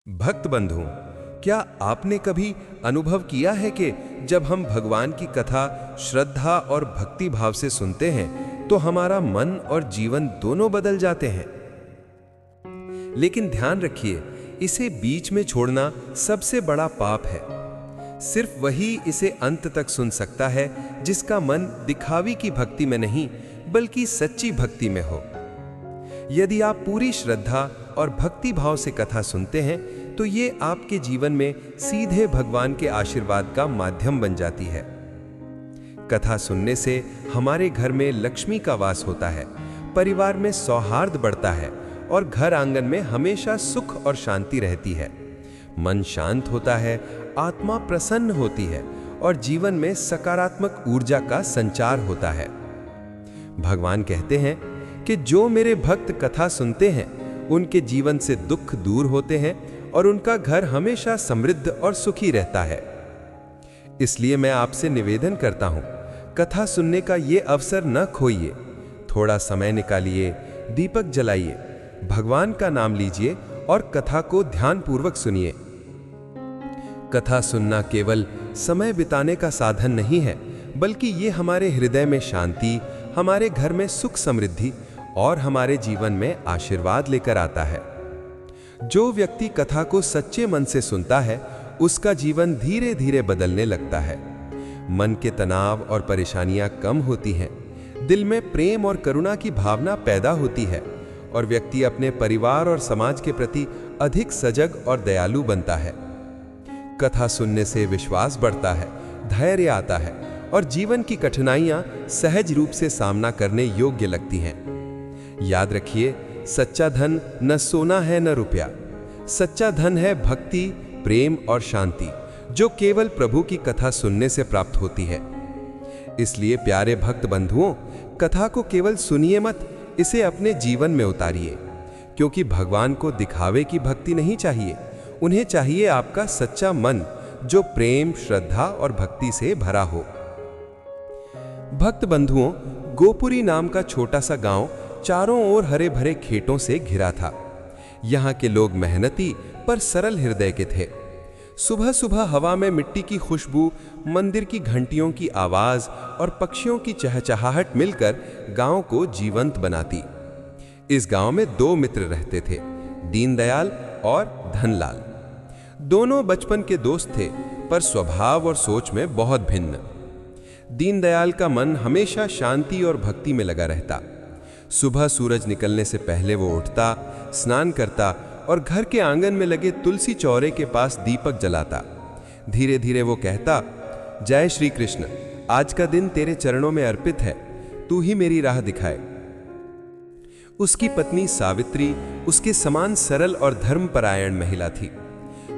भक्त बंधुओं, क्या आपने कभी अनुभव किया है कि जब हम भगवान की कथा श्रद्धा और भक्ति भाव से सुनते हैं तो हमारा मन और जीवन दोनों बदल जाते हैं। लेकिन ध्यान रखिए, इसे बीच में छोड़ना सबसे बड़ा पाप है। सिर्फ वही इसे अंत तक सुन सकता है जिसका मन दिखावी की भक्ति में नहीं बल्कि सच्ची भक्ति में हो। यदि आप पूरी श्रद्धा और भक्ति भाव से कथा सुनते हैं तो ये आपके जीवन में सीधे भगवान के आशीर्वाद का माध्यम बन जाती है। कथा सुनने से हमारे घर में लक्ष्मी का वास होता है, परिवार में सौहार्द बढ़ता है और घर आंगन में हमेशा सुख और शांति रहती है। मन शांत होता है, आत्मा प्रसन्न होती है और जीवन में सकारात्मक ऊर्जा का संचार होता है। भगवान कहते हैं कि जो मेरे भक्त कथा सुनते हैं उनके जीवन से दुख दूर होते हैं और उनका घर हमेशा समृद्ध और सुखी रहता है। इसलिए मैं आपसे निवेदन करता हूं, कथा सुनने का ये अवसर न खोइए। थोड़ा समय निकालिए, दीपक जलाइए, भगवान का नाम लीजिए और कथा को ध्यानपूर्वक सुनिए। कथा सुनना केवल समय बिताने का साधन नहीं है, बल्कि ये हमारे हृदय में शांति, हमारे घर में सुख समृद्धि और हमारे जीवन में आशीर्वाद लेकर आता है। जो व्यक्ति कथा को सच्चे मन से सुनता है उसका जीवन धीरे धीरे बदलने लगता है। मन के तनाव और परेशानियां कम होती हैं, दिल में प्रेम और करुणा की भावना पैदा होती है और व्यक्ति अपने परिवार और समाज के प्रति अधिक सजग और दयालु बनता है। कथा सुनने से विश्वास बढ़ता है, धैर्य आता है और जीवन की कठिनाइयां सहज रूप से सामना करने योग्य लगती हैं। याद रखिए, सच्चा धन न सोना है न रुपया, सच्चा धन है भक्ति, प्रेम और शांति, जो केवल प्रभु की कथा सुनने से प्राप्त होती है। इसलिए प्यारे भक्त बंधुओं, कथा को केवल सुनिए मत, इसे अपने जीवन में उतारिए, क्योंकि भगवान को दिखावे की भक्ति नहीं चाहिए, उन्हें चाहिए आपका सच्चा मन जो प्रेम, श्रद्धा और भक्ति से भरा हो। भक्त बंधुओं, गोपुरी नाम का छोटा सा गांव चारों ओर हरे भरे खेतों से घिरा था। यहाँ के लोग मेहनती पर सरल हृदय के थे। सुबह सुबह हवा में मिट्टी की खुशबू, मंदिर की घंटियों की आवाज और पक्षियों की चहचहाहट मिलकर गांव को जीवंत बनाती। इस गांव में दो मित्र रहते थे, दीनदयाल और धनलाल। दोनों बचपन के दोस्त थे, पर स्वभाव और सोच में बहुत भिन्न। दीनदयाल का मन हमेशा शांति और भक्ति में लगा रहता। सुबह सूरज निकलने से पहले वो उठता, स्नान करता और घर के आंगन में लगे तुलसी चौरे के पास दीपक जलाता। धीरे धीरे वो कहता, जय श्री कृष्ण, आज का दिन तेरे चरणों में अर्पित है, तू ही मेरी राह दिखाए। उसकी पत्नी सावित्री उसके समान सरल और धर्मपरायण महिला थी।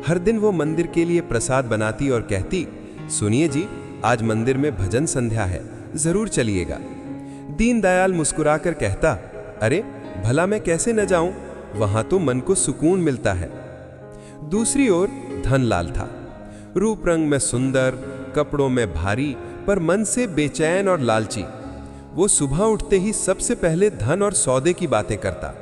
हर दिन वो मंदिर के लिए प्रसाद बनाती और कहती, सुनिए जी, आज मंदिर में भजन संध्या है, जरूर चलिएगा। दीनदयाल मुस्कुराकर कहता, अरे भला मैं कैसे न जाऊं, वहां तो मन को सुकून मिलता है। दूसरी ओर धनलाल था, रूप रंग में सुंदर, कपड़ों में भारी, पर मन से बेचैन और लालची। वो सुबह उठते ही सबसे पहले धन और सौदे की बातें करता।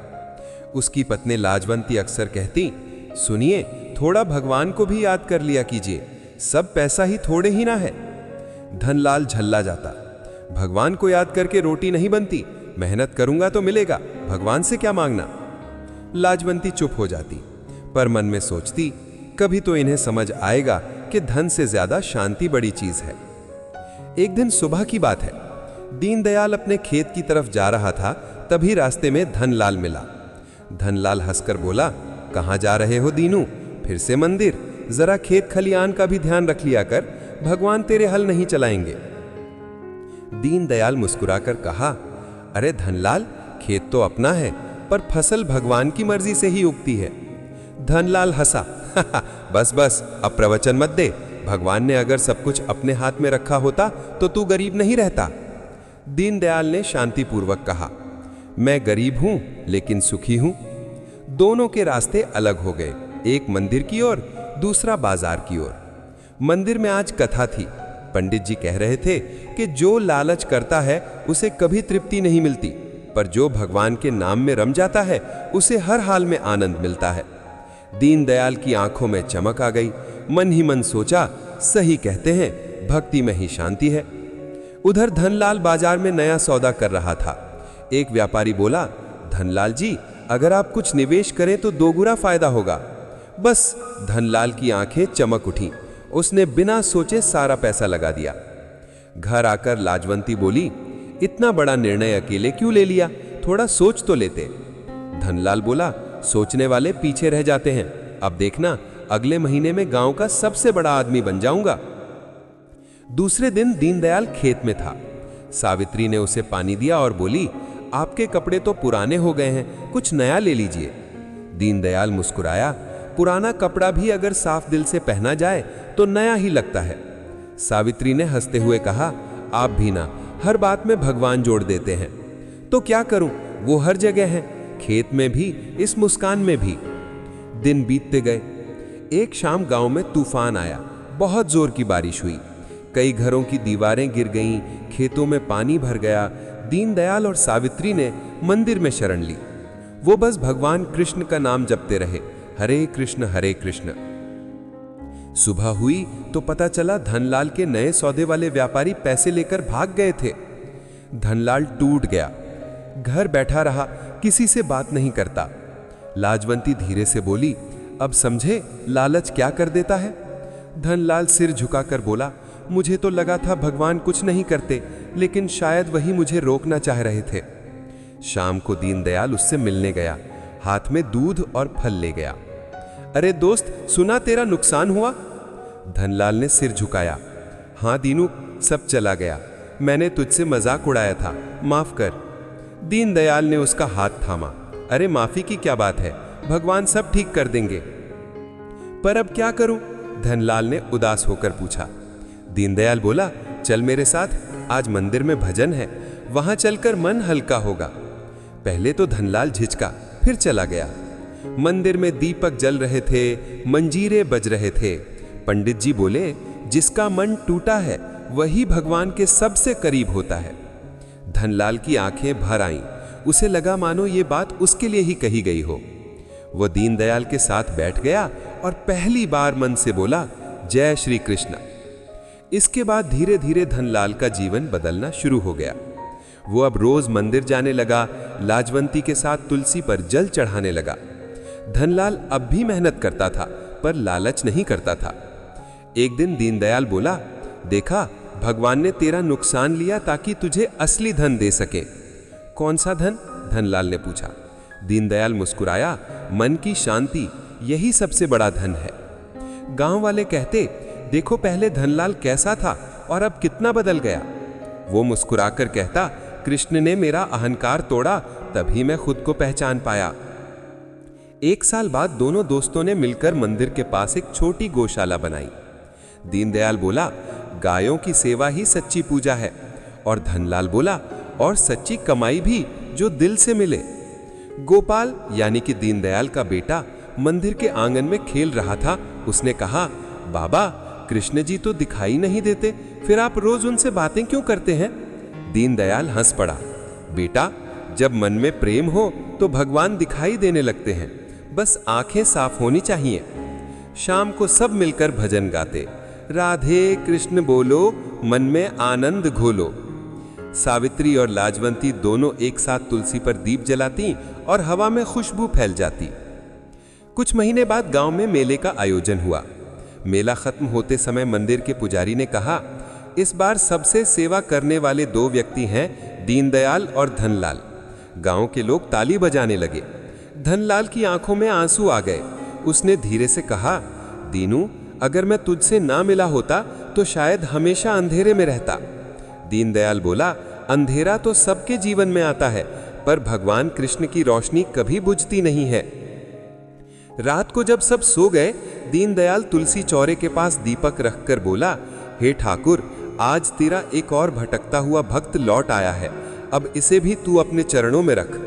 उसकी पत्नी लाजवंती अक्सर कहती, सुनिए, थोड़ा भगवान को भी याद कर लिया कीजिए, सब पैसा ही थोड़े ही ना है। धनलाल झल्ला जाता, भगवान को याद करके रोटी नहीं बनती, मेहनत करूंगा तो मिलेगा, भगवान से क्या मांगना। लाजवंती चुप हो जाती, पर मन में सोचती, कभी तो इन्हें समझ आएगा कि धन से ज्यादा शांति बड़ी चीज है। एक दिन सुबह की बात है, दीनदयाल अपने खेत की तरफ जा रहा था, तभी रास्ते में धनलाल मिला। धनलाल हंसकर बोला, कहां जा रहे हो दीनू? फिर से मंदिर? जरा खेत खलियान का भी ध्यान रख लिया कर, भगवान तेरे हल नहीं चलाएंगे। दीनदयाल मुस्कुराकर कहा, अरे धनलाल, खेत तो अपना है, पर फसल भगवान की मर्जी से ही उगती है। धनलाल हंसा, बस बस, अब प्रवचन मत दे, भगवान ने अगर सब कुछ अपने हाथ में रखा होता तो तू गरीब नहीं रहता। दीनदयाल ने शांतिपूर्वक कहा, मैं गरीब हूं लेकिन सुखी हूं। दोनों के रास्ते अलग हो गए, एक मंदिर की ओर, दूसरा बाजार की ओर। मंदिर में आज कथा थी। पंडित जी कह रहे थे कि जो लालच करता है उसे कभी तृप्ति नहीं मिलती, पर जो भगवान के नाम में रम जाता है उसे हर हाल में आनंद मिलता है। दीनदयाल की आंखों में चमक आ गई। मन ही मन सोचा, सही कहते हैं, भक्ति में ही शांति है। उधर धनलाल बाजार में नया सौदा कर रहा था। एक व्यापारी बोला, धनलाल जी, अगर आप कुछ निवेश करें तो दोगुना फायदा होगा। बस धनलाल की आंखें चमक उठी। उसने बिना सोचे सारा पैसा लगा दिया। घर आकर लाजवंती बोली, इतना बड़ा निर्णय अकेले क्यों ले लिया, थोड़ा सोच तो लेते। धनलाल बोला, सोचने वाले पीछे रह जाते हैं, अब देखना अगले महीने में गांव का सबसे बड़ा आदमी बन जाऊंगा। दूसरे दिन दीनदयाल खेत में था। सावित्री ने उसे पानी दिया और बोली, आपके कपड़े तो पुराने हो गए हैं, कुछ नया ले लीजिए। दीनदयाल मुस्कुराया, पुराना कपड़ा भी अगर साफ दिल से पहना जाए तो नया ही लगता है। सावित्री ने हंसते हुए कहा, आप भी ना हर बात में भगवान जोड़ देते हैं। तो क्या करूं, वो हर जगह है, खेत में भी, इस मुस्कान में भी। दिन बीतते गए। एक शाम गांव में तूफान आया। बहुत जोर की बारिश हुई। कई घरों की दीवारें गिर गईं, खेतों में पानी भर गया। दीनदयाल और सावित्री ने मंदिर में शरण ली। वो बस भगवान कृष्ण का नाम जपते रहे, हरे कृष्ण हरे कृष्ण। सुबह हुई तो पता चला धनलाल के नए सौदे वाले व्यापारी पैसे लेकर भाग गए थे। धनलाल टूट गया। घर बैठा रहा, किसी से बात नहीं करता। लाजवंती धीरे से बोली, अब समझे लालच क्या कर देता है। धनलाल सिर झुकाकर बोला, मुझे तो लगा था भगवान कुछ नहीं करते, लेकिन शायद वही मुझे रोकना चाह रहे थे। शाम को दीनदयाल उससे मिलने गया, हाथ में दूध और फल ले गया। अरे दोस्त, सुना तेरा नुकसान हुआ? धनलाल ने सिर झुकाया। हाँ दीनू, सब चला गया, मैंने तुझसे मजाक उड़ाया था, माफ कर। दीनदयाल ने उसका हाथ थामा। अरे माफी की क्या बात है, भगवान सब ठीक कर देंगे। पर अब क्या करूं? धनलाल ने उदास होकर पूछा। दीनदयाल बोला, चल मेरे साथ, आज मंदिर में भजन है, वहां चलकर मन हल्का होगा। पहले तो धनलाल झिझका, फिर चला गया। मंदिर में दीपक जल रहे थे, मंजीरे बज रहे थे। पंडित जी बोले, जिसका मन टूटा है वही भगवान के सबसे करीब होता है। धनलाल की आंखें भर आईं। उसे लगा मानो ये बात उसके लिए ही कही गई हो। वो दीनदयाल के साथ बैठ गया और पहली बार मन से बोला, जय श्री कृष्ण। इसके बाद धीरे धीरे धनलाल का जीवन बदलना शुरू हो गया। वो अब रोज मंदिर जाने लगा, लाजवंती के साथ तुलसी पर जल चढ़ाने लगा। धनलाल अब भी मेहनत करता था, पर लालच नहीं करता था। एक दिन दीनदयाल बोला, देखा भगवान ने तेरा नुकसान लिया ताकि तुझे असली धन दे सके। कौन सा धन? धनलाल ने पूछा। दीनदयाल मुस्कुराया, मन की शांति, यही सबसे बड़ा धन है। गांव वाले कहते, देखो पहले धनलाल कैसा था और अब कितना बदल गया। वो मुस्कुराकर कहता, कृष्ण ने मेरा अहंकार तोड़ा, तभी मैं खुद को पहचान पाया। एक साल बाद दोनों दोस्तों ने मिलकर मंदिर के पास एक छोटी गौशाला बनाई। दीनदयाल बोला, गायों की सेवा ही सच्ची पूजा है। और धनलाल बोला, और सच्ची कमाई भी, जो दिल से मिले। गोपाल यानी कि दीनदयाल का बेटा मंदिर के आंगन में खेल रहा था। उसने कहा, बाबा कृष्ण जी तो दिखाई नहीं देते, फिर आप रोज उनसे बातें क्यों करते हैं? दीनदयाल हंस पड़ा। बेटा, जब मन में प्रेम हो तो भगवान दिखाई देने लगते हैं, बस आंखें साफ होनी चाहिए। शाम को सब मिलकर भजन गाते, राधे कृष्ण बोलो, मन में आनंद घोलो। सावित्री और लाजवंती दोनों एक साथ तुलसी पर दीप जलाती और हवा में खुशबू फैल जाती। कुछ महीने बाद गांव में मेले का आयोजन हुआ। मेला खत्म होते समय मंदिर के पुजारी ने कहा, इस बार सबसे सेवा करने वाले 2 व्यक्ति हैं, दीनदयाल और धनलाल। गांव के लोग ताली बजाने लगे। धनलाल की आंखों में आंसू आ गए। उसने धीरे से कहा, दीनू, अगर मैं तुझसे ना मिला होता तो शायद हमेशा अंधेरे में रहता। दीनदयाल बोला, अंधेरा तो सबके जीवन में आता है, पर भगवान कृष्ण की रोशनी कभी बुझती नहीं है। रात को जब सब सो गए, दीनदयाल तुलसी चौरे के पास दीपक रखकर बोला, हे ठाकुर, आज तेरा एक और भटकता हुआ भक्त लौट आया है, अब इसे भी तू अपने चरणों में रख।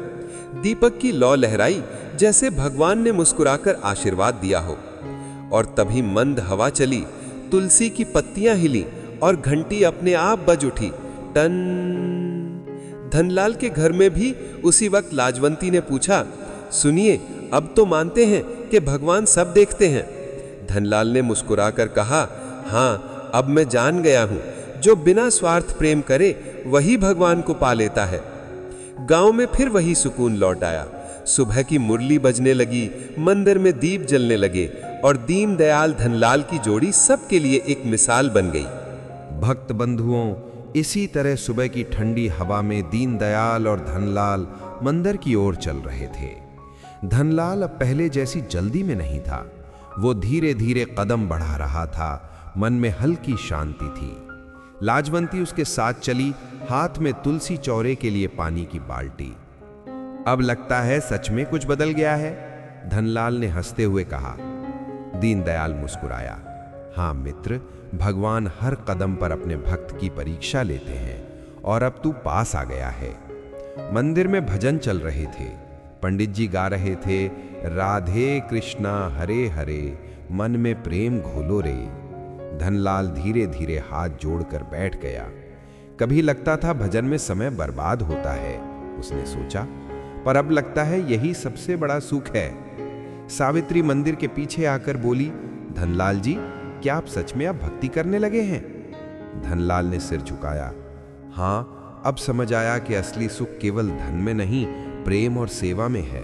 दीपक की लौ लहराई, जैसे भगवान ने मुस्कुराकर आशीर्वाद दिया हो। और तभी मंद हवा चली, तुलसी की पत्तियां हिली और घंटी अपने आप बज उठी, टन। धनलाल के घर में भी उसी वक्त लाजवंती ने पूछा, सुनिए, अब तो मानते हैं कि भगवान सब देखते हैं। धनलाल ने मुस्कुराकर कहा, हाँ, अब मैं जान गया हूं, जो बिना स्वार्थ प्रेम करे वही भगवान को पा लेता है। गांव में फिर वही सुकून लौट आया। सुबह की मुरली बजने लगी, मंदिर में दीप जलने लगे और दीनदयाल धनलाल की जोड़ी सबके लिए एक मिसाल बन गई। भक्त बंधुओं, इसी तरह सुबह की ठंडी हवा में दीनदयाल और धनलाल मंदिर की ओर चल रहे थे। धनलाल अब पहले जैसी जल्दी में नहीं था। वो धीरे धीरे कदम बढ़ा रहा था। मन में हल्की शांति थी। लाजवंती उसके साथ चली, हाथ में तुलसी चौरे के लिए पानी की बाल्टी। अब लगता है सच में कुछ बदल गया है, धनलाल ने हंसते हुए कहा। दीनदयाल मुस्कुराया। हाँ मित्र, भगवान हर कदम पर अपने भक्त की परीक्षा लेते हैं और अब तू पास आ गया है। मंदिर में भजन चल रहे थे। पंडित जी गा रहे थे, राधे कृष्णा हरे हरे, मन में प्रेम घोलो रे। धनलाल धीरे धीरे हाथ जोड़कर बैठ गया। कभी लगता था भजन में समय बर्बाद होता है, उसने सोचा, पर अब लगता है यही सबसे बड़ा सुख है। सावित्री मंदिर के पीछे आकर बोली, धनलाल जी, क्या आप सच में अब भक्ति करने लगे हैं? धनलाल ने सिर झुकाया। हाँ, अब समझ आया कि असली सुख केवल धन में नहीं, प्रेम और सेवा में है।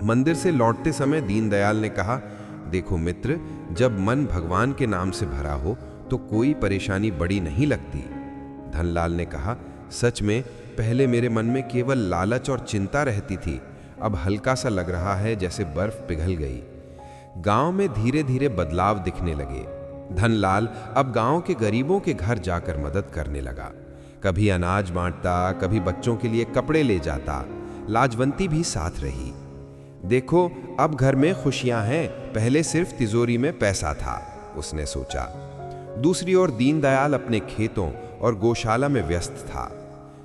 मंदिर से लौटते समय दीनदयाल ने कहा, देखो मित्र, जब मन भगवान के नाम से भरा हो तो कोई परेशानी बड़ी नहीं लगती। धनलाल ने कहा, सच में पहले मेरे मन में केवल लालच और चिंता रहती थी, अब हल्का सा लग रहा है जैसे बर्फ पिघल गई। गांव में धीरे धीरे बदलाव दिखने लगे। धनलाल अब गांव के गरीबों के घर जाकर मदद करने लगा। कभी अनाज बांटता, कभी बच्चों के लिए कपड़े ले जाता। लाजवंती भी साथ रही। देखो, अब घर में खुशियां हैं, पहले सिर्फ तिजोरी में पैसा था, उसने सोचा। दूसरी ओर दीनदयाल अपने खेतों और गौशाला में व्यस्त था।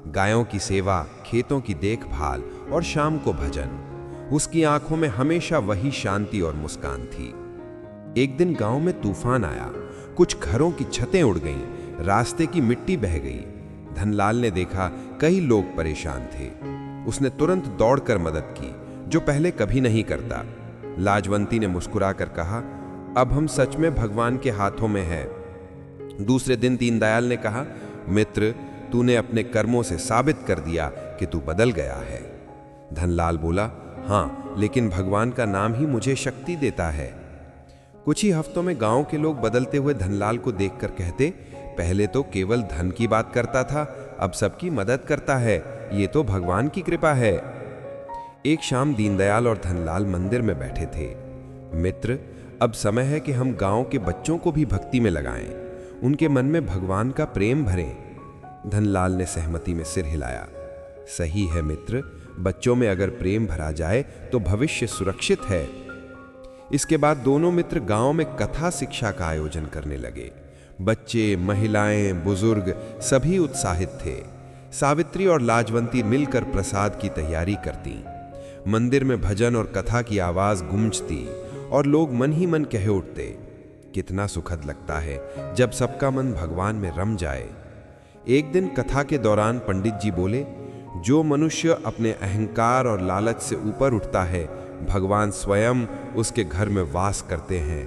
गायों की सेवा, खेतों की देखभाल और शाम को भजन। उसकी आंखों में हमेशा वही शांति और मुस्कान थी। एक दिन गांव में तूफान आया। कुछ घरों की छतें उड़ गईं, रास्ते की मिट्टी बह गई। धनलाल ने देखा कई लोग परेशान थे। उसने तुरंत दौड़कर मदद की, जो पहले कभी नहीं करता। लाजवंती ने मुस्कुराकर कहा, अब हम सच में भगवान के हाथों में हैं। दूसरे दिन दीनदयाल ने कहा, मित्र, तूने अपने कर्मों से साबित कर दिया कि तू बदल गया है। धनलाल बोला, हाँ, लेकिन भगवान का नाम ही मुझे शक्ति देता है। कुछ ही हफ्तों में गांव के लोग बदलते हुए धनलाल को देखकर कहते, पहले तो केवल धन की बात करता था, अब सबकी मदद करता है, ये तो भगवान की कृपा है। एक शाम दीनदयाल और धनलाल मंदिर में बैठे थे। मित्र, अब समय है कि हम गांव के बच्चों को भी भक्ति में लगाएं, उनके मन में भगवान का प्रेम भरें। धनलाल ने सहमति में सिर हिलाया। सही है मित्र, बच्चों में अगर प्रेम भरा जाए तो भविष्य सुरक्षित है। इसके बाद दोनों मित्र गांव में कथा शिक्षा का आयोजन करने लगे। बच्चे, महिलाएं, बुजुर्ग सभी उत्साहित थे। सावित्री और लाजवंती मिलकर प्रसाद की तैयारी करती। मंदिर में भजन और कथा की आवाज गूंजती और लोग मन ही मन कहे उठते, कितना सुखद लगता है जब सबका मन भगवान में रम जाए। एक दिन कथा के दौरान पंडित जी बोले, जो मनुष्य अपने अहंकार और लालच से ऊपर उठता है, भगवान स्वयं उसके घर में वास करते हैं।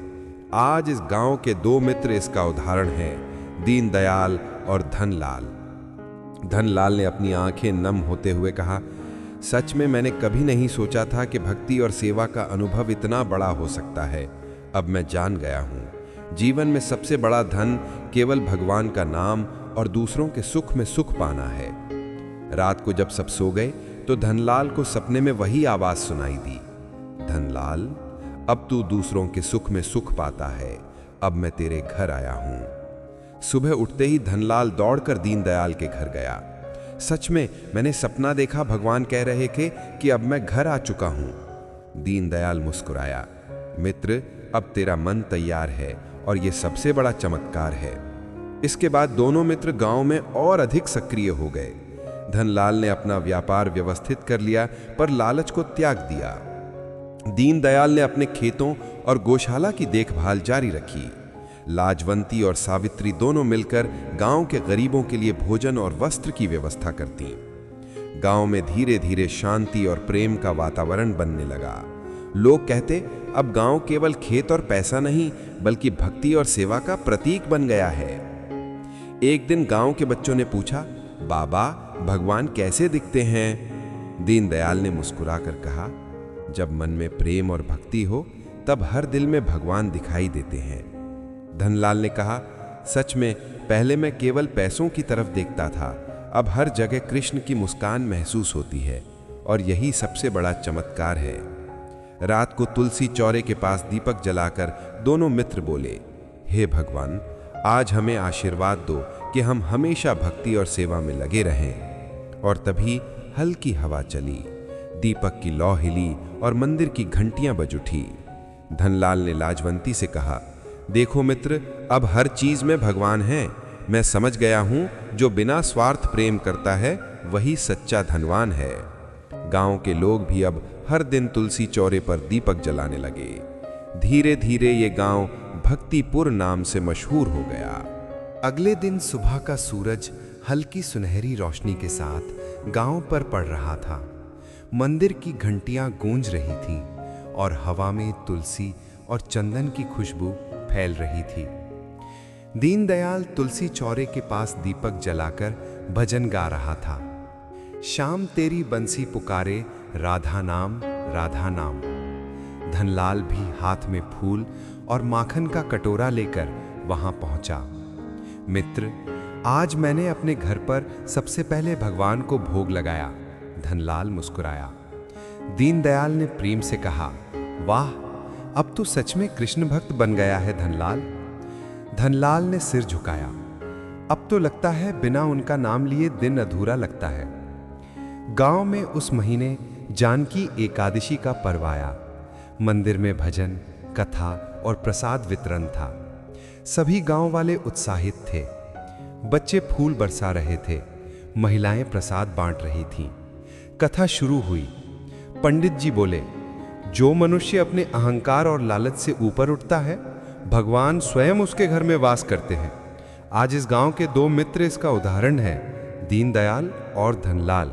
आज इस गांव के दो मित्र इसका उदाहरण हैं, दीनदयाल और धनलाल। धनलाल ने अपनी आंखें नम होते हुए कहा, सच में मैंने कभी नहीं सोचा था कि भक्ति और सेवा का अनुभव इतना बड़ा हो सकता है। अब मैं जान गया हूं, जीवन में सबसे बड़ा धन केवल भगवान का नाम और दूसरों के सुख में सुख पाना है। रात को जब सब सो गए तो धनलाल को सपने में वही आवाज सुनाई दी, धनलाल, अब तू दूसरों के सुख में सुख पाता है, अब मैं तेरे घर आया हूं। सुबह उठते ही धनलाल दौड़कर दीनदयाल के घर गया। सच में मैंने सपना देखा, भगवान कह रहे थे कि अब मैं घर आ चुका हूं। दीनदयाल मुस्कुराया, मित्र, अब तेरा मन तैयार है और यह सबसे बड़ा चमत्कार है। इसके बाद दोनों मित्र गांव में और अधिक सक्रिय हो गए। धनलाल ने अपना व्यापार व्यवस्थित कर लिया, पर लालच को त्याग दिया। दीनदयाल ने अपने खेतों और गौशाला की देखभाल जारी रखी। लाजवंती और सावित्री दोनों मिलकर गांव के गरीबों के लिए भोजन और वस्त्र की व्यवस्था करती। गांव में धीरे धीरे शांति और प्रेम का वातावरण बनने लगा। लोग कहते अब गांव केवल खेत और पैसा नहीं बल्कि भक्ति और सेवा का प्रतीक बन गया है। एक दिन गांव के बच्चों ने पूछा, बाबा भगवान कैसे दिखते हैं? दीनदयाल ने मुस्कुराकर कहा, जब मन में प्रेम और भक्ति हो तब हर दिल में भगवान दिखाई देते हैं। धनलाल ने कहा, सच में पहले मैं केवल पैसों की तरफ देखता था, अब हर जगह कृष्ण की मुस्कान महसूस होती है और यही सबसे बड़ा चमत्कार है। रात को तुलसी चौरे के पास दीपक जलाकर दोनों मित्र बोले, हे भगवान, आज हमें आशीर्वाद दो कि हम हमेशा भक्ति और सेवा में लगे रहें। और तभी हल्की हवा चली, दीपक की लौ हिली और मंदिर की घंटियां बज उठी। धनलाल ने लाजवंती से कहा, देखो मित्र, अब हर चीज में भगवान है। मैं समझ गया हूं, जो बिना स्वार्थ प्रेम करता है वही सच्चा धनवान है। गांव के लोग भी अब हर दिन तुलसी चौरे पर दीपक जलाने लगे। धीरे धीरे ये गांव भक्तिपुर नाम से मशहूर हो गया। अगले दिन सुबह का सूरज हल्की सुनहरी रोशनी के साथ गांव पर पड़ रहा था। मंदिर की घंटियां गूंज रही थीं और हवा में तुलसी और चंदन की खुशबू फैल रही थी। दीनदयाल तुलसी चौरे के पास दीपक जलाकर भजन गा रहा था। शाम तेरी बंसी पुकारे, राधा नाम राधा नाम। धनलाल भी हाथ में फूल और माखन का कटोरा लेकर वहां पहुंचा। मित्र, आज मैंने अपने घर पर सबसे पहले भगवान को भोग लगाया। धनलाल मुस्कुराया। दीनदयाल ने प्रेम से कहा, वाह, अब तू सच में कृष्ण भक्त बन गया है धनलाल। धनलाल ने सिर झुकाया। अब तो लगता है बिना उनका नाम लिए दिन अधूरा लगता है। गांव में उस महीने जानकी एकादशी का पर्व आया। मंदिर में भजन, कथा और प्रसाद वितरण था। सभी गांव वाले उत्साहित थे। बच्चे फूल बरसा रहे थे, महिलाएं प्रसाद बांट रही थीं। कथा शुरू हुई। पंडित जी बोले, जो मनुष्य अपने अहंकार और लालच से ऊपर उठता है, भगवान स्वयं उसके घर में वास करते हैं। आज इस गांव के दो मित्र इसका उदाहरण है, दीनदयाल और धनलाल।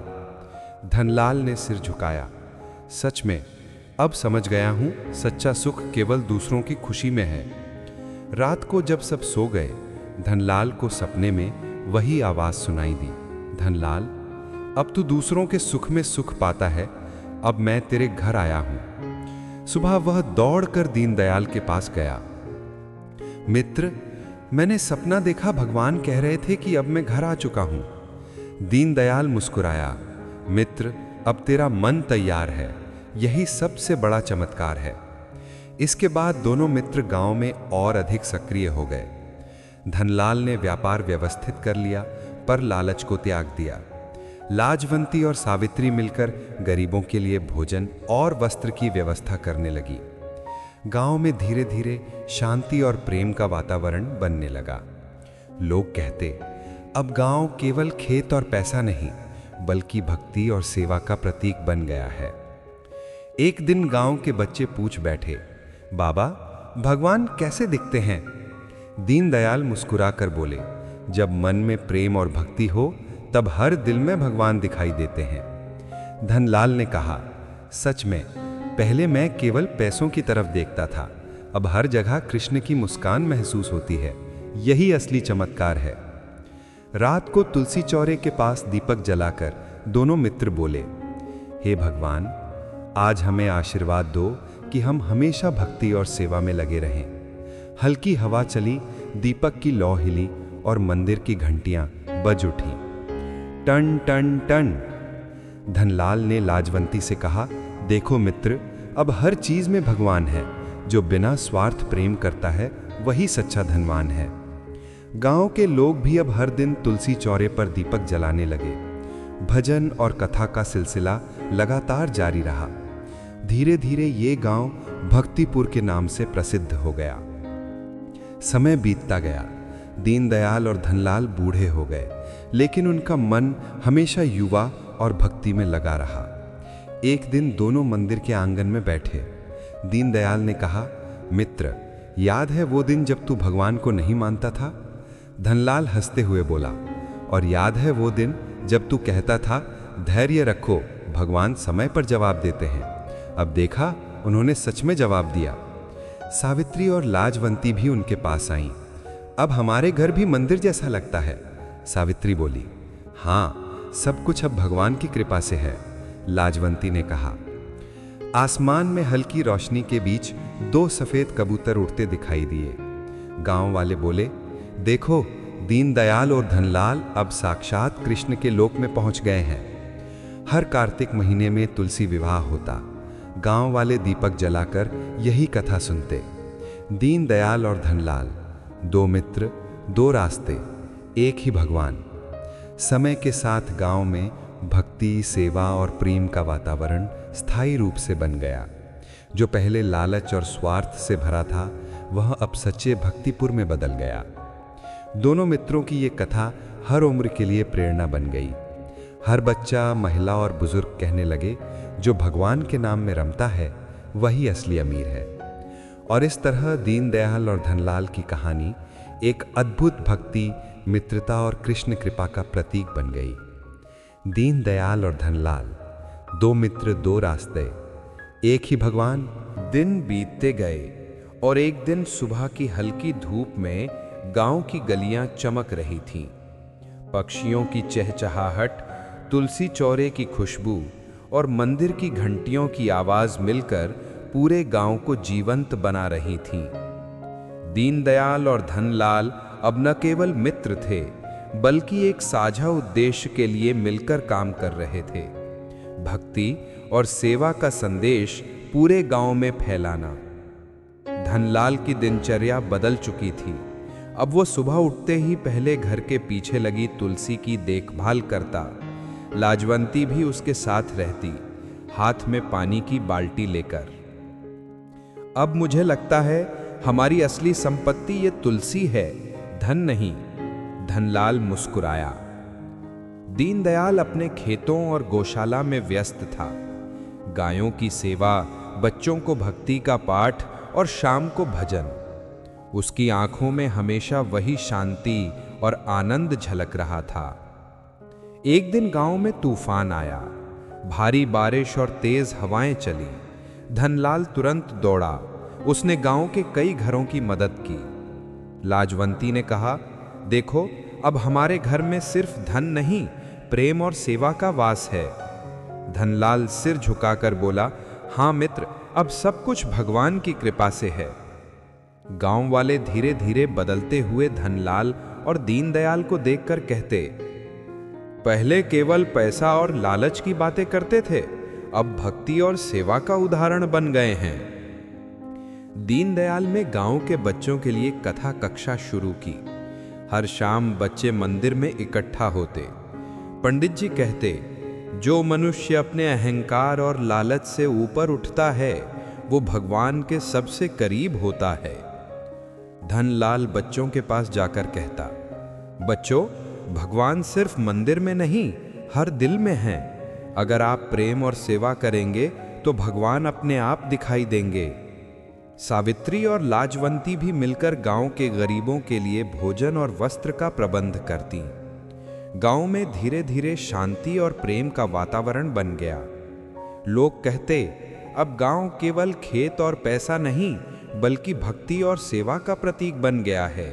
धनलाल ने सिर झुकाया। सच में अब समझ गया हूं, सच्चा सुख केवल दूसरों की खुशी में है। रात को जब सब सो गए, धनलाल को सपने में वही आवाज सुनाई दी, धनलाल, अब तू दूसरों के सुख में सुख पाता है, अब मैं तेरे घर आया हूं। सुबह वह दौड़कर दीनदयाल के पास गया। मित्र, मैंने सपना देखा, भगवान कह रहे थे कि अब मैं घर आ चुका हूं। दीनदयाल मुस्कुराया। मित्र, अब तेरा मन तैयार है, यही सबसे बड़ा चमत्कार है। इसके बाद दोनों मित्र गांव में और अधिक सक्रिय हो गए। धनलाल ने व्यापार व्यवस्थित कर लिया, पर लालच को त्याग दिया। लाजवंती और सावित्री मिलकर गरीबों के लिए भोजन और वस्त्र की व्यवस्था करने लगी। गांव में धीरे धीरे शांति और प्रेम का वातावरण बनने लगा। लोग कहते, अब गांव केवल खेत और पैसा नहीं बल्कि भक्ति और सेवा का प्रतीक बन गया है। एक दिन गांव के बच्चे पूछ बैठे, बाबा, भगवान कैसे दिखते हैं? दीनदयाल मुस्कुराकर बोले, जब मन में प्रेम और भक्ति हो तब हर दिल में भगवान दिखाई देते हैं। धनलाल ने कहा, सच में पहले मैं केवल पैसों की तरफ देखता था, अब हर जगह कृष्ण की मुस्कान महसूस होती है, यही असली चमत्कार है। रात को तुलसी चौरे के पास दीपक जलाकर दोनों मित्र बोले, हे भगवान, आज हमें आशीर्वाद दो कि हम हमेशा भक्ति और सेवा में लगे रहें। हल्की हवा चली, दीपक की लौ हिली और मंदिर की घंटियां बज उठी। Ton ton ton. धनलाल ने लाजवंती से कहा, देखो मित्र, अब हर चीज में भगवान है। जो बिना स्वार्थ प्रेम करता है वही सच्चा धनवान है। गांव के लोग भी अब हर दिन तुलसी चौरे पर दीपक जलाने लगे। भजन और कथा का सिलसिला लगातार जारी रहा। धीरे धीरे ये गांव भक्तिपुर के नाम से प्रसिद्ध हो गया। समय बीतता गया। दीनदयाल और धनलाल बूढ़े हो गए, लेकिन उनका मन हमेशा युवा और भक्ति में लगा रहा। एक दिन दोनों मंदिर के आंगन में बैठे। दीनदयाल ने कहा, मित्र, याद है वो दिन जब तू भगवान को नहीं मानता था? धनलाल हंसते हुए बोला, और याद है वो दिन जब तू कहता था, धैर्य रखो, भगवान समय पर जवाब देते हैं। अब देखा, उन्होंने सच में जवाब दिया। सावित्री और लाजवंती भी उनके पास आईं। अब हमारे घर भी मंदिर जैसा लगता है, सावित्री बोली। हाँ, सब कुछ अब भगवान की कृपा से है, लाजवंती ने कहा। आसमान में हल्की रोशनी के बीच 2 सफेद कबूतर उड़ते दिखाई दिए। गांव वाले बोले, देखो, दीनदयाल और धनलाल अब साक्षात कृष्ण के लोक में पहुंच गए हैं। हर कार्तिक महीने में तुलसी विवाह होता। गांव वाले दीपक जलाकर यही कथा सुनते। दीनदयाल और धनलाल, 2 मित्र, 2 रास्ते, एक ही भगवान। समय के साथ गांव में भक्ति, सेवा और प्रेम का वातावरण स्थायी रूप से बन गया। जो पहले लालच और स्वार्थ से भरा था, वह अब सच्चे भक्तिपुर में बदल गया। दोनों मित्रों की ये कथा हर उम्र के लिए प्रेरणा बन गई। हर बच्चा, महिला और बुजुर्ग कहने लगे, जो भगवान के नाम में रमता है वही असली अमीर है। और इस तरह दीनदयाल और धनलाल की कहानी एक अद्भुत भक्ति, मित्रता और कृष्ण कृपा का प्रतीक बन गई। दीनदयाल और धनलाल, 2 मित्र, 2 रास्ते, एक ही भगवान। दिन बीतते गए और एक दिन सुबह की हल्की धूप में गांव की गलियां चमक रही थीं। पक्षियों की चहचहाहट, तुलसी चौरे की खुशबू और मंदिर की घंटियों की आवाज मिलकर पूरे गांव को जीवंत बना रही थीं। दीनदयाल और धनलाल अब न केवल मित्र थे, बल्कि एक साझा उद्देश्य के लिए मिलकर काम कर रहे थे। भक्ति और सेवा का संदेश पूरे गांव में फैलाना। धनलाल की दिनचर्या बदल चुकी थी। अब वो सुबह उठते ही पहले घर के पीछे लगी तुलसी की देखभाल करता। लाजवंती भी उसके साथ रहती, हाथ में पानी की बाल्टी लेकर। अब मुझे लगता है हमारी असली संपत्ति ये तुलसी है, धन नहीं, धनलाल मुस्कुराया। दीनदयाल अपने खेतों और गौशाला में व्यस्त था। गायों की सेवा, बच्चों को भक्ति का पाठ और शाम को भजन। उसकी आंखों में हमेशा वही शांति और आनंद झलक रहा था। एक दिन गांव में तूफान आया। भारी बारिश और तेज हवाएं चली। धनलाल तुरंत दौड़ा। उसने गांव के कई घरों की मदद की। लाजवंती ने कहा, देखो, अब हमारे घर में सिर्फ धन नहीं, प्रेम और सेवा का वास है। धनलाल सिर झुकाकर बोला, हाँ मित्र, अब सब कुछ भगवान की कृपा से है। गांव वाले धीरे धीरे बदलते हुए धनलाल और दीनदयाल को देखकर कहते, पहले केवल पैसा और लालच की बातें करते थे, अब भक्ति और सेवा का उदाहरण बन गए हैं। दीनदयाल में गांव के बच्चों के लिए कथा कक्षा शुरू की। हर शाम बच्चे मंदिर में इकट्ठा होते। पंडित जी कहते, जो मनुष्य अपने अहंकार और लालच से ऊपर उठता है, वो भगवान के सबसे करीब होता है। धनलाल बच्चों के पास जाकर कहता, बच्चों, भगवान सिर्फ मंदिर में नहीं, हर दिल में हैं। अगर आप प्रेम और सेवा करेंगे तो भगवान अपने आप दिखाई देंगे। सावित्री और लाजवंती भी मिलकर गांव के गरीबों के लिए भोजन और वस्त्र का प्रबंध करती। गांव में धीरे धीरे शांति और प्रेम का वातावरण बन गया। लोग कहते, अब गांव केवल खेत और पैसा नहीं, बल्कि भक्ति और सेवा का प्रतीक बन गया है।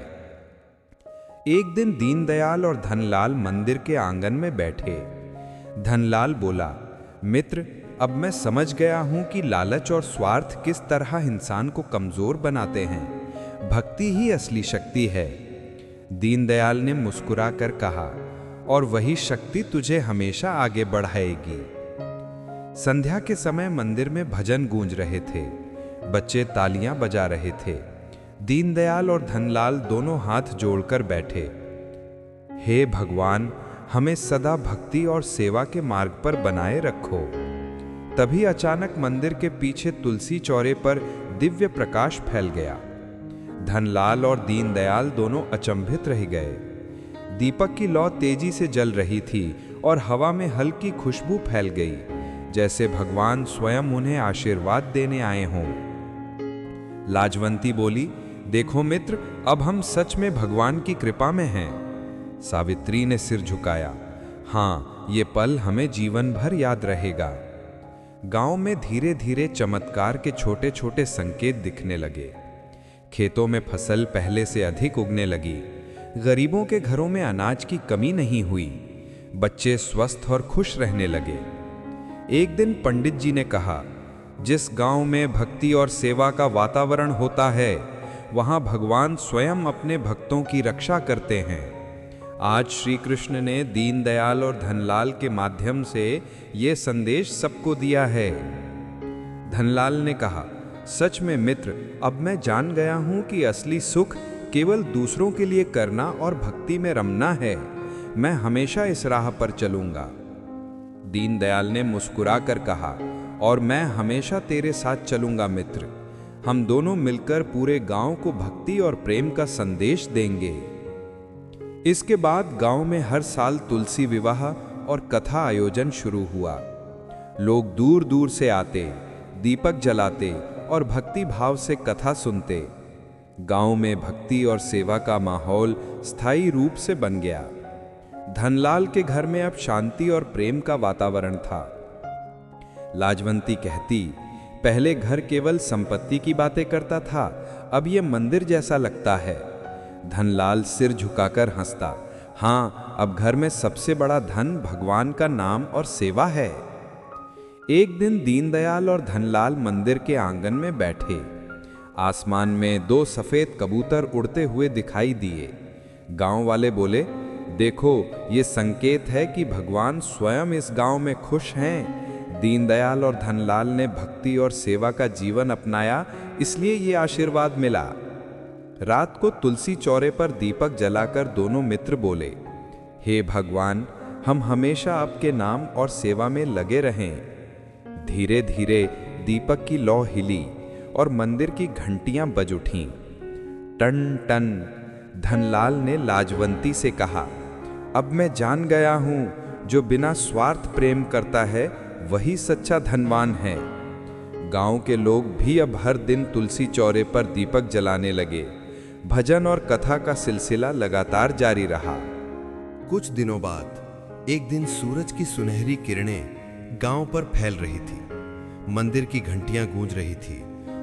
एक दिन दीनदयाल और धनलाल मंदिर के आंगन में बैठे। धनलाल बोला, मित्र, अब मैं समझ गया हूं कि लालच और स्वार्थ किस तरह इंसान को कमजोर बनाते हैं। भक्ति ही असली शक्ति है। दीनदयाल ने मुस्कुराकर कहा, और वही शक्ति तुझे हमेशा आगे बढ़ाएगी। संध्या के समय मंदिर में भजन गूंज रहे थे। बच्चे तालियां बजा रहे थे। दीनदयाल और धनलाल दोनों हाथ जोड़कर बैठे। हे भगवान, हमें सदा भक्ति और सेवा के मार्ग पर बनाए रखो। तभी अचानक मंदिर के पीछे तुलसी चौरे पर दिव्य प्रकाश फैल गया। धनलाल और दीनदयाल दोनों अचंभित रह गए। दीपक की लौ तेजी से जल रही थी और हवा में हल्की खुशबू फैल गई, जैसे भगवान स्वयं उन्हें आशीर्वाद देने आए हों। लाजवंती बोली, देखो मित्र, अब हम सच में भगवान की कृपा में हैं। सावित्री ने सिर झुकाया, हाँ, ये पल हमें जीवन भर याद रहेगा। गांव में धीरे धीरे चमत्कार के छोटे छोटे संकेत दिखने लगे। खेतों में फसल पहले से अधिक उगने लगी। गरीबों के घरों में अनाज की कमी नहीं हुई। बच्चे स्वस्थ और खुश रहने लगे। एक दिन पंडित जी ने कहा, जिस गांव में भक्ति और सेवा का वातावरण होता है, वहां भगवान स्वयं अपने भक्तों की रक्षा करते हैं। आज श्री कृष्ण ने दीनदयाल और धनलाल के माध्यम से ये संदेश सबको दिया है। धनलाल ने कहा, सच में मित्र, अब मैं जान गया हूं कि असली सुख केवल दूसरों के लिए करना और भक्ति में रमना है। मैं हमेशा इस राह पर चलूंगा। दीनदयाल ने मुस्कुराकर कहा, और मैं हमेशा तेरे साथ चलूंगा मित्र। हम दोनों मिलकर पूरे गांव को भक्ति और प्रेम का संदेश देंगे। इसके बाद गांव में हर साल तुलसी विवाह और कथा आयोजन शुरू हुआ। लोग दूर दूर से आते, दीपक जलाते और भक्ति भाव से कथा सुनते। गांव में भक्ति और सेवा का माहौल स्थायी रूप से बन गया। धनलाल के घर में अब शांति और प्रेम का वातावरण था। लाजवंती कहती, पहले घर केवल संपत्ति की बातें करता था, अब यह मंदिर जैसा लगता है। धनलाल सिर झुकाकर हंसता, हाँ, अब घर में सबसे बड़ा धन भगवान का नाम और सेवा है। एक दिन दीनदयाल और धनलाल मंदिर के आंगन में बैठे। आसमान में 2 सफेद कबूतर उड़ते हुए दिखाई दिए। गांव वाले बोले, देखो, ये संकेत है कि भगवान स्वयं इस गांव में खुश हैं। दीनदयाल और धनलाल ने भक्ति और सेवा का जीवन अपनाया, इसलिए ये आशीर्वाद मिला। रात को तुलसी चौरे पर दीपक जलाकर दोनों मित्र बोले, हे भगवान, हम हमेशा आपके नाम और सेवा में लगे रहें। धीरे धीरे दीपक की लौ हिली और मंदिर की घंटियां बज उठीं। Ton ton. धनलाल ने लाजवंती से कहा, अब मैं जान गया हूं, जो बिना स्वार्थ प्रेम करता है वही सच्चा धनवान है। गांव के लोग भी अब हर दिन तुलसी चौरे पर दीपक जलाने लगे। भजन और कथा का सिलसिला लगातार जारी रहा। कुछ दिनों बाद एक दिन सूरज की सुनहरी किरणें गांव पर फैल रही थी। मंदिर की घंटियां गूंज रही थी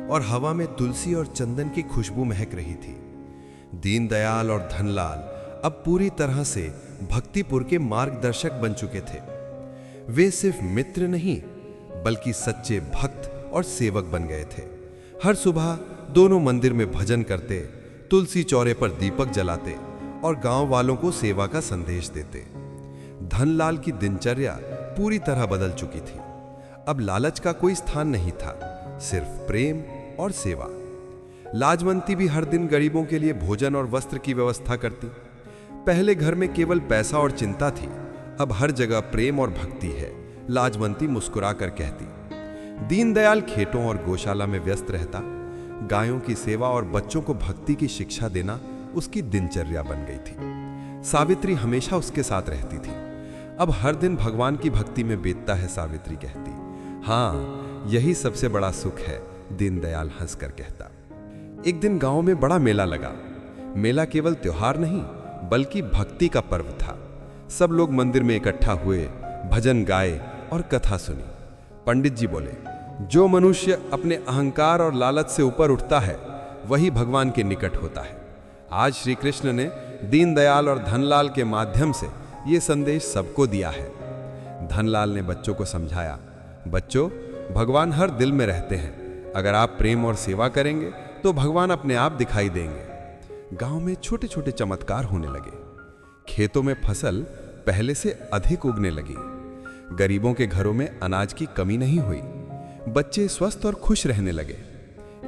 और हवा में तुलसी और चंदन की खुशबू महक रही थी। दीनदयाल और धनलाल अब पूरी तरह से भक्तिपुर के मार्गदर्शक बन चुके थे। वे सिर्फ मित्र नहीं, बल्कि सच्चे भक्त और सेवक बन गए थे। हर सुबह दोनों मंदिर में भजन करते, तुलसी चौरे पर दीपक जलाते और गांव वालों को सेवा का संदेश देते। धनलाल की दिनचर्या पूरी तरह बदल चुकी थी। अब लालच का कोई स्थान नहीं था, सिर्फ प्रेम और सेवा। लाजवंती भी हर दिन गरीबों के लिए भोजन और वस्त्र की व्यवस्था करती। पहले घर में केवल पैसा और चिंता थी, अब हर जगह प्रेम और भक्ति है, लाजवंती मुस्कुराकर कहती। दीनदयाल खेतों और गौशाला में व्यस्त रहता। गायों की सेवा और बच्चों को भक्ति की शिक्षा देना उसकी दिनचर्या बन गई थी। सावित्री हमेशा उसके साथ रहती थी। अब हर दिन भगवान की भक्ति में बीतता है, सावित्री कहती। हाँ, यही सबसे बड़ा सुख है, दीनदयाल हंसकर कहता। एक दिन गांव में बड़ा मेला लगा। मेला केवल त्योहार नहीं, बल्कि भक्ति का पर्व था। सब लोग मंदिर में इकट्ठा हुए, भजन गाए और कथा सुनी। पंडित जी बोले, जो मनुष्य अपने अहंकार और लालच से ऊपर उठता है, वही भगवान के निकट होता है। आज श्री कृष्ण ने दीनदयाल और धनलाल के माध्यम से ये संदेश सबको दिया है। धनलाल ने बच्चों को समझाया, बच्चों, भगवान हर दिल में रहते हैं। अगर आप प्रेम और सेवा करेंगे तो भगवान अपने आप दिखाई देंगे। गांव में छोटे छोटे चमत्कार होने लगे। खेतों में फसल पहले से अधिक उगने लगी। गरीबों के घरों में अनाज की कमी नहीं हुई। बच्चे स्वस्थ और खुश रहने लगे।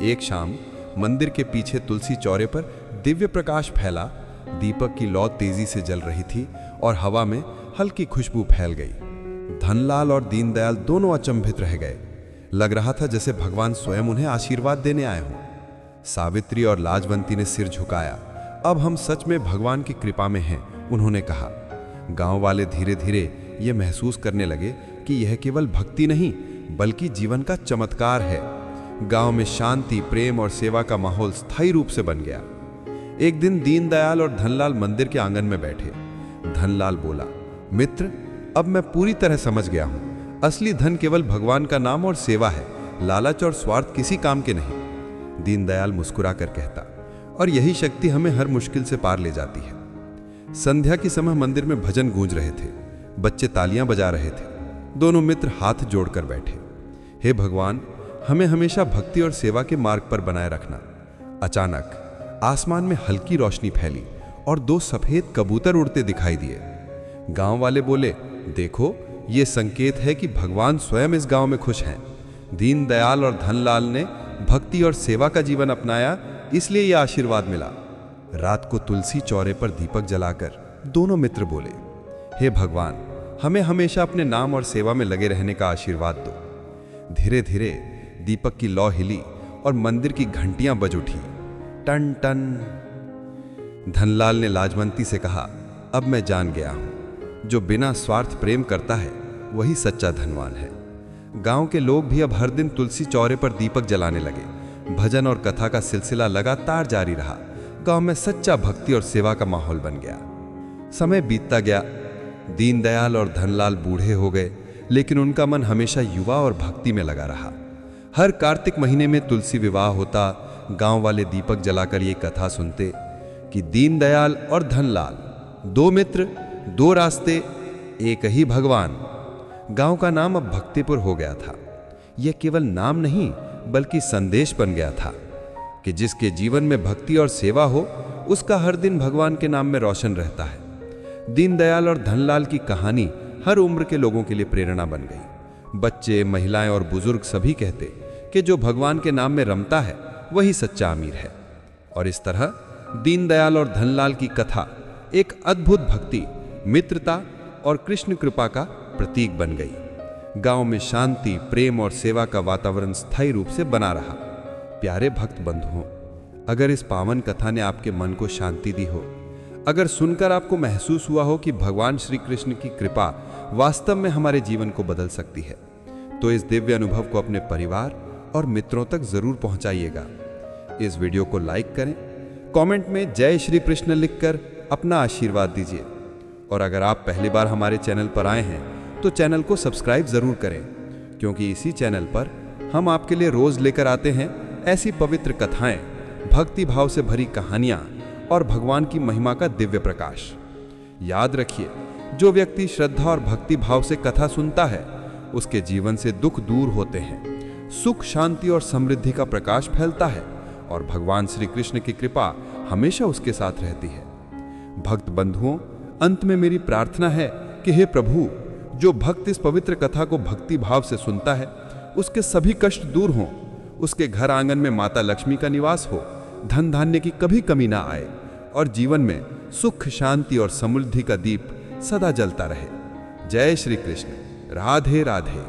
एक शाम मंदिर के पीछे तुलसी चौरे पर दिव्य प्रकाश फैला। दीपक की लौ तेजी से जल रही थी और हवा में हल्की खुशबू फैल गई। धनलाल और दीनदयाल दोनों अचंभित रह गए। लग रहा था जैसे भगवान स्वयं उन्हें आशीर्वाद देने आए हों। सावित्री और लाजवंती ने सिर झुकाया। अब हम सच में भगवान की कृपा में हैं, उन्होंने कहा। गांव वाले धीरे धीरे ये महसूस करने लगे कि यह केवल भक्ति नहीं, बल्कि जीवन का चमत्कार है। गांव में शांति, प्रेम और सेवा का माहौल स्थायी रूप से बन गया। एक दिन दीनदयाल और धनलाल मंदिर के आंगन में बैठे। धनलाल बोला, मित्र, अब मैं पूरी तरह समझ गया हूं। असली धन केवल भगवान का नाम और सेवा है, लालच और स्वार्थ किसी काम के नहीं। दीनदयाल मुस्कुरा कर कहता, और यही शक्ति हमें हर मुश्किल से पार ले जाती है। संध्या के समय मंदिर में भजन गूंज रहे थे, बच्चे तालियां बजा रहे थे। दोनों मित्र हाथ जोड़कर बैठे। हे भगवान, हमें हमेशा भक्ति और सेवा के मार्ग पर बनाए रखना। अचानक आसमान में हल्की रोशनी फैली और 2 सफेद कबूतर उड़ते दिखाई दिए। गांव वाले बोले, देखो, ये संकेत है कि भगवान स्वयं इस गांव में खुश हैं। दीनदयाल और धनलाल ने भक्ति और सेवा का जीवन अपनाया, इसलिए यह आशीर्वाद मिला। रात को तुलसी चौरे पर दीपक जलाकर दोनों मित्र बोले, हे भगवान, हमें हमेशा अपने नाम और सेवा में लगे रहने का आशीर्वाद दो। धीरे धीरे दीपक की लौ हिली और मंदिर की घंटियां बज उठी। Ton ton. धनलाल ने लाजवंती से कहा, अब मैं जान गया हूं, जो बिना स्वार्थ प्रेम करता है वही सच्चा धनवान है। गांव के लोग भी अब हर दिन तुलसी चौरे पर दीपक जलाने लगे। भजन और कथा का सिलसिला लगातार जारी रहा। गांव में सच्चा भक्ति और सेवा का माहौल बन गया। समय बीतता गया। दीनदयाल और धनलाल बूढ़े हो गए, लेकिन उनका मन हमेशा युवा और भक्ति में लगा रहा। हर कार्तिक महीने में तुलसी विवाह होता। गांव वाले दीपक जलाकर ये कथा सुनते कि दीनदयाल और धनलाल, 2 मित्र, 2 रास्ते, एक ही भगवान। गांव का नाम अब भक्तिपुर हो गया था। यह केवल नाम नहीं, बल्कि संदेश बन गया था कि जिसके जीवन में भक्ति और सेवा हो, उसका हर दिन भगवान के नाम में रोशन रहता है। दीनदयाल और धनलाल की कहानी हर उम्र के लोगों के लिए प्रेरणा बन गई। बच्चे, महिलाएं और बुजुर्ग सभी कहते कि जो भगवान के नाम में रमता है वही सच्चा अमीर है। और इस तरह दीनदयाल और धनलाल की कथा एक अद्भुत भक्ति, मित्रता और कृष्ण कृपा का प्रतीक बन गई। गांव में शांति, प्रेम और सेवा का वातावरण स्थायी रूप से बना रहा। प्यारे भक्त बंधुओं, अगर इस पावन कथा ने आपके मन को शांति दी हो, अगर सुनकर आपको महसूस हुआ हो कि भगवान श्री कृष्ण की कृपा वास्तव में हमारे जीवन को बदल सकती है, तो इस दिव्य अनुभव को अपने परिवार और मित्रों तक जरूर पहुंचाइएगा। इस वीडियो को लाइक करें, कमेंट में जय श्री कृष्ण लिखकर अपना आशीर्वाद दीजिए। और अगर आप पहली बार हमारे चैनल पर आए हैं तो चैनल को सब्सक्राइब जरूर करें, क्योंकि इसी चैनल पर हम आपके लिए रोज लेकर आते हैं ऐसी पवित्र कथाएं, भक्ति भाव से भरी कहानियां और भगवान की महिमा का दिव्य प्रकाश। याद रखिए, जो व्यक्ति श्रद्धा और भक्ति भाव से कथा सुनता है, उसके जीवन से दुख दूर होते हैं, सुख, शांति और समृद्धि का प्रकाश फैलता है और भगवान श्री कृष्ण की कृपा हमेशा उसके साथ रहती है। भक्त बंधुओं, अंत में मेरी प्रार्थना है कि हे प्रभु, जो भक्त इस पवित्र कथा को भक्ति भाव से सुनता है, उसके सभी कष्ट दूर हों, उसके घर आंगन में माता लक्ष्मी का निवास हो, धन धान्य की कभी कमी ना आए और जीवन में सुख, शांति और समृद्धि का दीप सदा जलता रहे। जय श्री कृष्ण। राधे राधे।